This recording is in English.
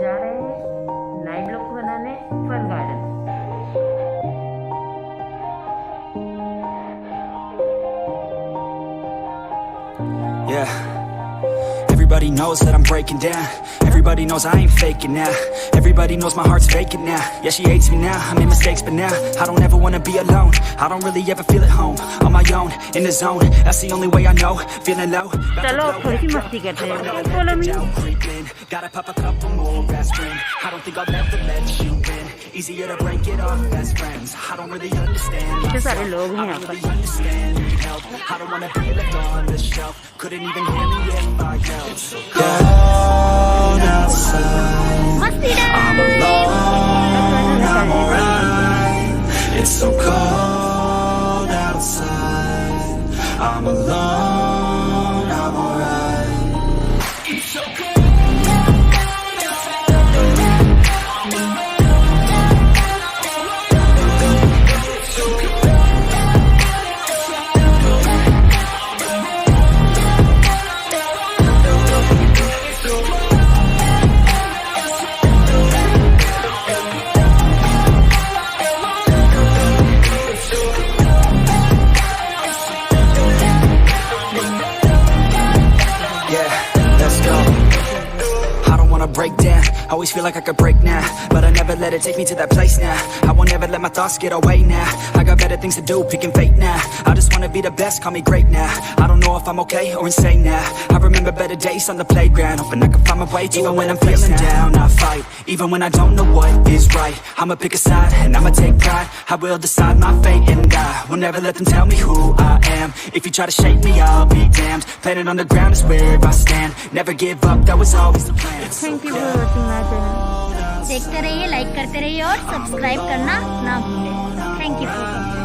जा रहे हैं नाइट ब्लॉग बनाने fun garden. Yeah, everybody knows that I'm breaking down. Everybody knows I ain't faking now. Everybody knows my heart's vacant now. Yeah, she hates me now, I made mistakes but now I don't ever wanna be alone. I don't really ever feel at home. On my own, in the zone, that's the only way I know. Feeling low, चलो थोड़ी सी मस्ती करते हैं। Follow me. Gotta pop a couple more aspirin. I don't think I'll ever let you in. Easier to break it off best friends. I don't really understand इतने सारे myself. लोग हैं I यहाँ don't पर। really understand need help. I don't wanna be left on the shelf. Couldn't even hear me if I yelled. Cold outside, मस्ती I'm alone, I'm alright. It's so cold outside, I'm alone, I'm alright. It's so cold. Break down, always feel like I could break now, but I never let it take me to that place now. I won't ever let my thoughts get away now. I got better things to do, picking fate now. I just wanna be the best, call me great now. I don't know if I'm okay or insane now. I remember better days on the playground, hoping I can find my way even when I'm feeling down. I fight, even when I don't know what is right. I'ma pick a side, and I'ma take pride. I will decide my fate, and I will never let them tell me who I am. If you try to shake me, I'll be damned. Planet on the ground is where I stand. Never give up, that was always the plan. Thank you for watching my channel. देखते रहिए, like करते रहिए और subscribe करना ना भूलें। Thank you.